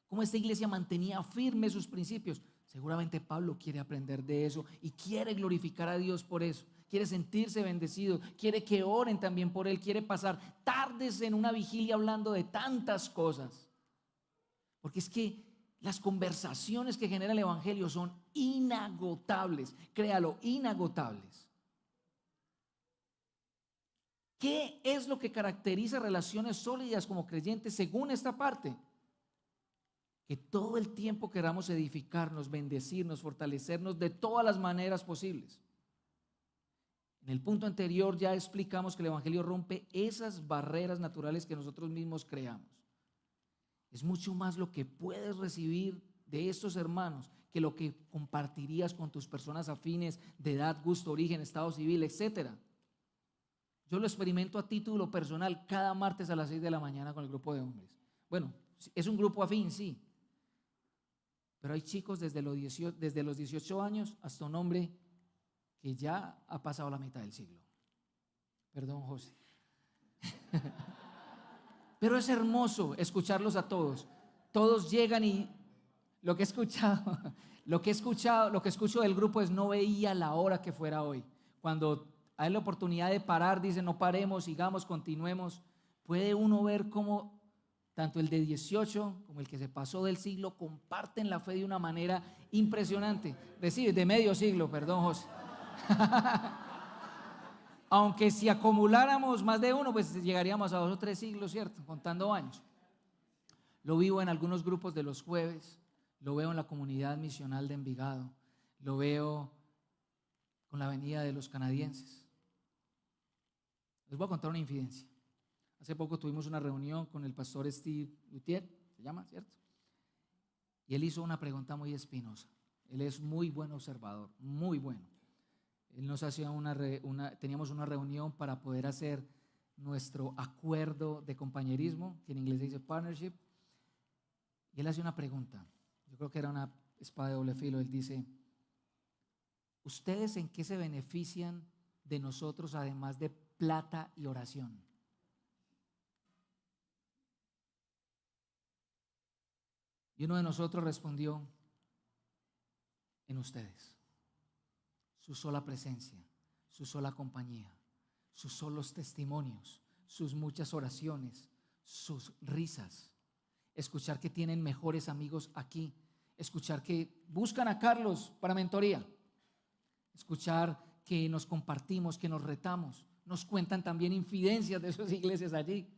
¿Cómo esta iglesia mantenía firmes sus principios? Seguramente Pablo quiere aprender de eso y quiere glorificar a Dios por eso. Quiere sentirse bendecido, quiere que oren también por él, quiere pasar tardes en una vigilia hablando de tantas cosas. Porque es que las conversaciones que genera el evangelio son inagotables, créalo, inagotables. ¿Qué es lo que caracteriza relaciones sólidas como creyentes según esta parte? Que todo el tiempo queramos edificarnos, bendecirnos, fortalecernos de todas las maneras posibles. En el punto anterior ya explicamos que el evangelio rompe esas barreras naturales que nosotros mismos creamos. Es mucho más lo que puedes recibir de estos hermanos que lo que compartirías con tus personas afines de edad, gusto, origen, estado civil, etcétera. Yo lo experimento a título personal cada martes a las 6 de la mañana con el grupo de hombres. Bueno, es un grupo afín, sí. Pero hay chicos desde los 18 años hasta un hombre que ya ha pasado la mitad del siglo. Perdón, José. Pero es hermoso escucharlos a todos. Todos llegan y lo que he escuchado, lo que escucho del grupo es: no veía la hora que fuera hoy. Cuando hay la oportunidad de parar, dicen: no paremos, sigamos, continuemos. Puede uno ver cómo tanto el de 18 como el que se pasó del siglo comparten la fe de una manera impresionante. De medio siglo, perdón, José. Aunque si acumuláramos más de uno, pues llegaríamos a 2 o 3 siglos, ¿cierto? Contando años. Lo vivo en algunos grupos de los jueves, lo veo en la comunidad misional de Envigado, lo veo con la venida de los canadienses. Les voy a contar una infidencia. Hace poco tuvimos una reunión con el pastor Steve Luthier, se llama, ¿cierto? Y él hizo una pregunta muy espinosa. Él es muy buen observador, muy bueno. Él nos hacía teníamos una reunión para poder hacer nuestro acuerdo de compañerismo, que en inglés se dice partnership. Y él hace una pregunta. Yo creo que era una espada de doble filo. Él dice: ¿ustedes en qué se benefician de nosotros además de plata y oración? Y uno de nosotros respondió: en ustedes. Su sola presencia, su sola compañía, sus solos testimonios, sus muchas oraciones, sus risas. Escuchar que tienen mejores amigos aquí. Escuchar que buscan a Carlos para mentoría. Escuchar que nos compartimos, que nos retamos. Nos cuentan también infidencias de esas iglesias allí.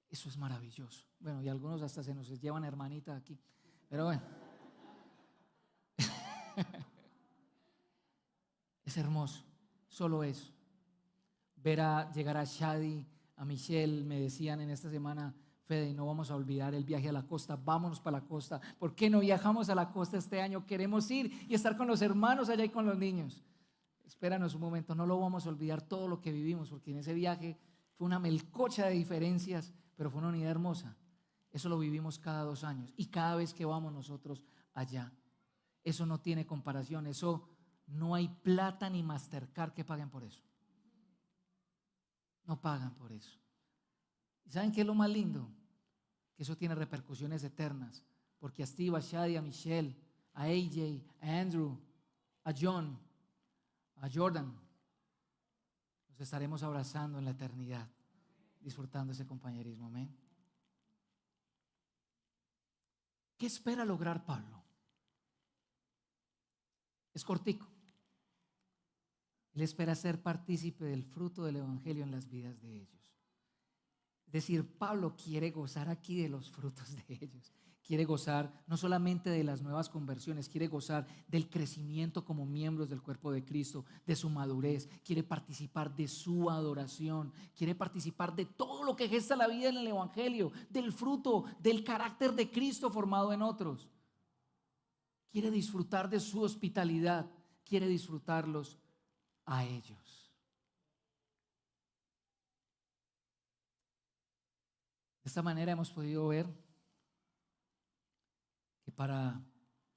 Eso es maravilloso. Bueno, y algunos hasta se nos llevan hermanita aquí. Pero bueno. Es hermoso, solo eso. Llegar a Shadi, a Michelle, me decían en esta semana: Fede, no vamos a olvidar el viaje a la costa, vámonos para la costa. ¿Por qué no viajamos a la costa este año? Queremos ir y estar con los hermanos allá y con los niños. Espéranos un momento, no lo vamos a olvidar todo lo que vivimos, porque en ese viaje fue una melcocha de diferencias, pero fue una unidad hermosa. Eso lo vivimos cada 2 años y cada vez que vamos nosotros allá. Eso no tiene comparación, eso no hay plata ni Mastercard que paguen por eso. No pagan por eso. ¿Y saben qué es lo más lindo? Que eso tiene repercusiones eternas, porque a Steve, a Shadi, a Michelle, a AJ, a Andrew, a John, a Jordan, nos estaremos abrazando en la eternidad, disfrutando ese compañerismo. Amén. ¿Qué espera lograr Pablo? Es cortico. Él espera ser partícipe del fruto del evangelio en las vidas de ellos. Es decir, Pablo quiere gozar aquí de los frutos de ellos. Quiere gozar no solamente de las nuevas conversiones, quiere gozar del crecimiento como miembros del cuerpo de Cristo, de su madurez, quiere participar de su adoración, quiere participar de todo lo que gesta la vida en el evangelio, del fruto, del carácter de Cristo formado en otros. Quiere disfrutar de su hospitalidad, quiere disfrutarlos a ellos. De esta manera hemos podido ver que para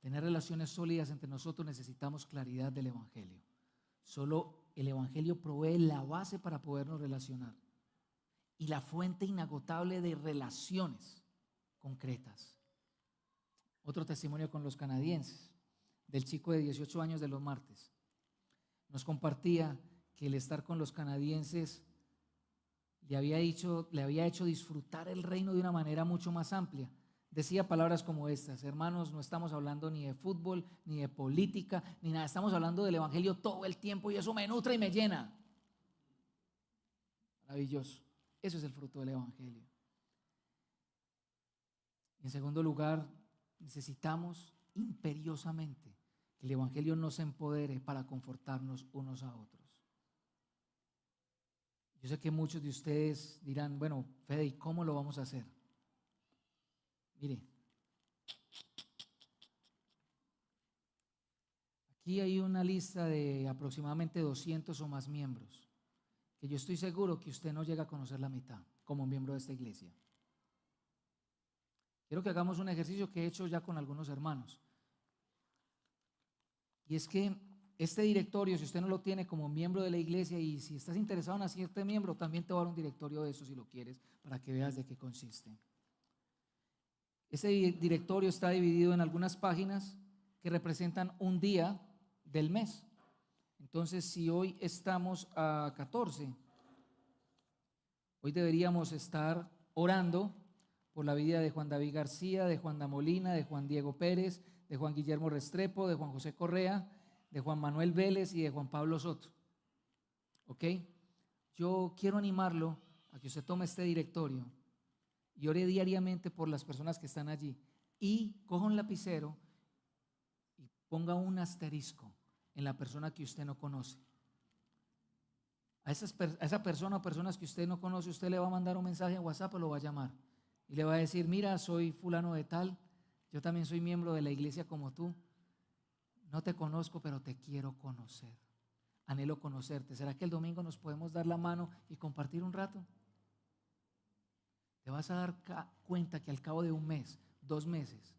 tener relaciones sólidas entre nosotros necesitamos claridad del evangelio. Solo el evangelio provee la base para podernos relacionar y la fuente inagotable de relaciones concretas. Otro testimonio con los canadienses, del chico de 18 años de los martes. Nos compartía que el estar con los canadienses le había hecho disfrutar el reino de una manera mucho más amplia. Decía palabras como estas: hermanos, no estamos hablando ni de fútbol, ni de política, ni nada, estamos hablando del evangelio todo el tiempo y eso me nutre y me llena. Maravilloso. Eso es el fruto del evangelio. Y en segundo lugar, necesitamos imperiosamente que el evangelio nos empodere para confortarnos unos a otros. Yo sé que muchos de ustedes dirán: bueno, Fede, ¿y cómo lo vamos a hacer? Mire, aquí hay una lista de aproximadamente 200 o más miembros, que yo estoy seguro que usted no llega a conocer la mitad como miembro de esta iglesia. Quiero que hagamos un ejercicio que he hecho ya con algunos hermanos. Y es que este directorio, si usted no lo tiene como miembro de la iglesia, y si estás interesado en hacerte miembro, también te va a dar un directorio de eso si lo quieres, para que veas de qué consiste. Este directorio está dividido en algunas páginas que representan un día del mes. Entonces, si hoy estamos a 14, hoy deberíamos estar orando por la vida de Juan David García, de Juan Da Molina, de Juan Diego Pérez, de Juan Guillermo Restrepo, de Juan José Correa, de Juan Manuel Vélez y de Juan Pablo Soto. ¿Ok? Yo quiero animarlo a que usted tome este directorio y ore diariamente por las personas que están allí, y coja un lapicero y ponga un asterisco en la persona que usted no conoce. A esa persona o personas que usted no conoce, usted le va a mandar un mensaje a WhatsApp o lo va a llamar y le va a decir: mira, soy fulano de tal, yo también soy miembro de la iglesia como tú, no te conozco pero te quiero conocer, anhelo conocerte. ¿Será que el domingo nos podemos dar la mano y compartir un rato? Te vas a dar cuenta que al cabo de un mes, 2 meses,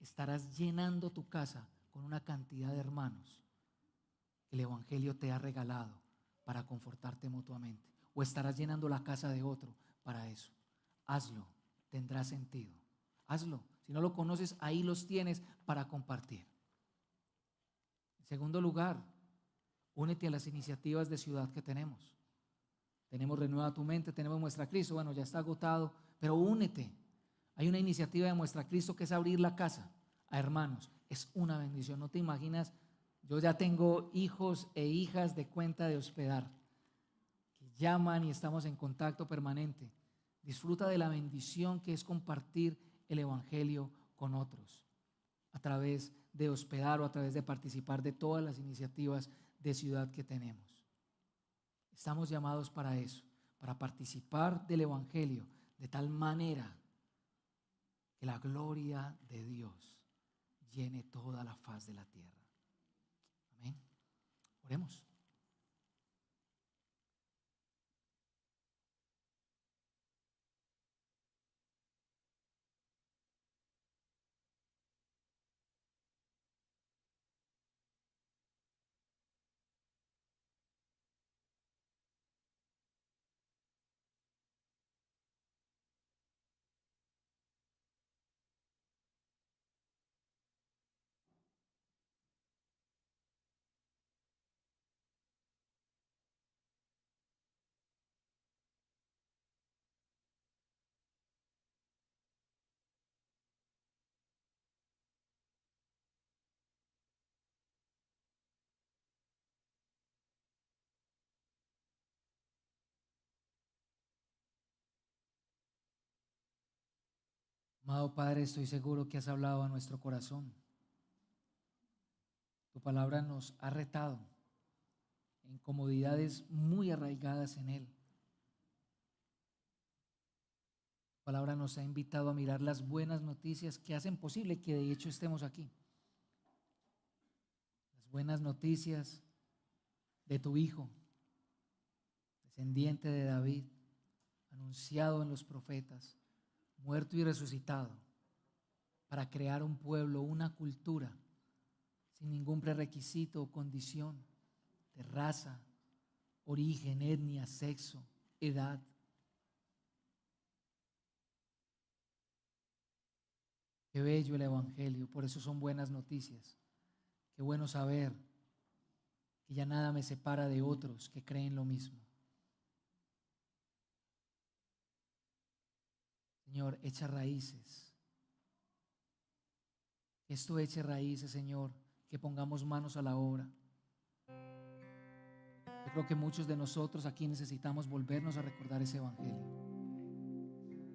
estarás llenando tu casa con una cantidad de hermanos que el evangelio te ha regalado para confortarte mutuamente, o estarás llenando la casa de otro para eso. Hazlo, tendrá sentido. Hazlo. Si no lo conoces, ahí los tienes para compartir. En segundo lugar, únete a las iniciativas de ciudad que tenemos. Tenemos Renueva tu Mente, tenemos Muestra Cristo, bueno, ya está agotado, pero únete. Hay una iniciativa de Muestra Cristo que es abrir la casa a hermanos. Es una bendición, no te imaginas. Yo ya tengo hijos e hijas de cuenta de hospedar que llaman y estamos en contacto permanente. Disfruta de la bendición que es compartir el evangelio con otros a través de hospedar o a través de participar de todas las iniciativas de ciudad que tenemos. Estamos llamados para eso, para participar del evangelio de tal manera que la gloria de Dios llene toda la faz de la tierra. Amén. Oremos. Amado Padre, estoy seguro que has hablado a nuestro corazón. Tu palabra nos ha retado en comodidades muy arraigadas en Él. Tu palabra nos ha invitado a mirar las buenas noticias que hacen posible que de hecho estemos aquí. Las buenas noticias de tu Hijo, descendiente de David, anunciado en los profetas, muerto y resucitado, para crear un pueblo, una cultura, sin ningún prerequisito o condición de raza, origen, etnia, sexo, edad. Qué bello el Evangelio, por eso son buenas noticias. Qué bueno saber que ya nada me separa de otros que creen lo mismo. Señor, echa raíces. Que esto eche raíces, Señor, que pongamos manos a la obra. Yo creo que muchos de nosotros aquí necesitamos volvernos a recordar ese Evangelio.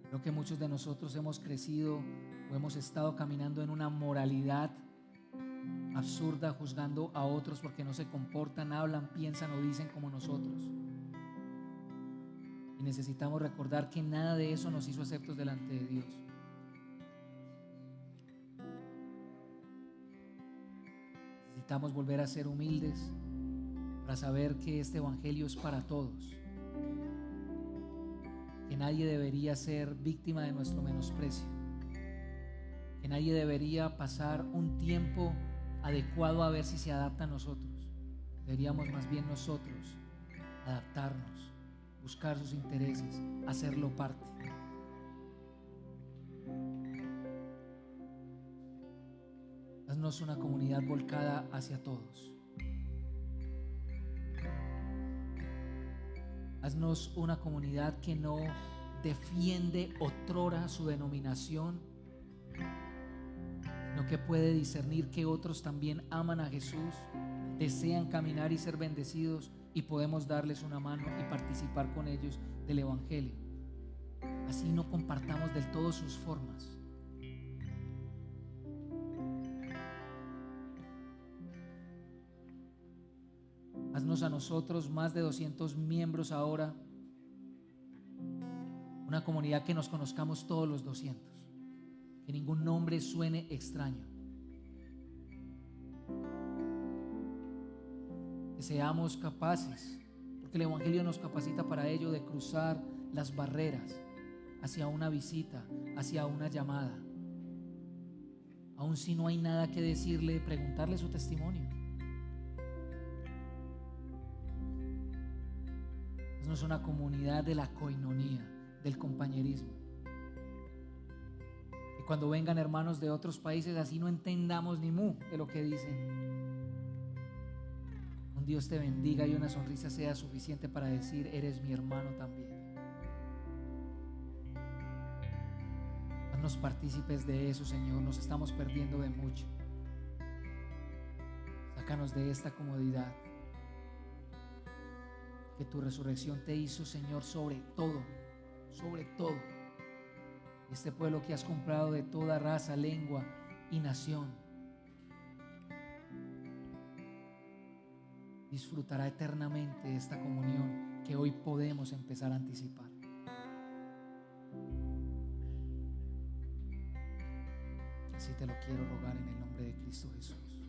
Creo que muchos de nosotros hemos crecido o hemos estado caminando en una moralidad absurda, juzgando a otros porque no se comportan, hablan, piensan o dicen como nosotros. Y necesitamos recordar que nada de eso nos hizo aceptos delante de Dios. Necesitamos volver a ser humildes para saber que este Evangelio es para todos, que nadie debería ser víctima de nuestro menosprecio, que nadie debería pasar un tiempo adecuado a ver si se adapta a nosotros. Deberíamos más bien nosotros adaptarnos, buscar sus intereses, hacerlo parte. Haznos una comunidad volcada hacia todos. Haznos una comunidad que no defiende otrora su denominación, sino que puede discernir que otros también aman a Jesús, desean caminar y ser bendecidos, y podemos darles una mano y participar con ellos del Evangelio. Así no compartamos del todo sus formas. Haznos a nosotros, más de 200 miembros ahora, una comunidad que nos conozcamos todos los 200, que ningún nombre suene extraño, que seamos capaces, porque el Evangelio nos capacita para ello, de cruzar las barreras hacia una visita, hacia una llamada. Aun si no hay nada que decirle, preguntarle su testimonio. Haznos una comunidad de la coinonía, del compañerismo. Que cuando vengan hermanos de otros países, así no entendamos ni mu de lo que dicen, un Dios te bendiga y una sonrisa sea suficiente para decir: eres mi hermano también. Haznos partícipes de eso, Señor. Nos estamos perdiendo de mucho. Sácanos de esta comodidad que tu resurrección te hizo, Señor, sobre todo, sobre todo. Este pueblo que has comprado de toda raza, lengua y nación disfrutará eternamente esta comunión que hoy podemos empezar a anticipar. Así te lo quiero rogar en el nombre de Cristo Jesús.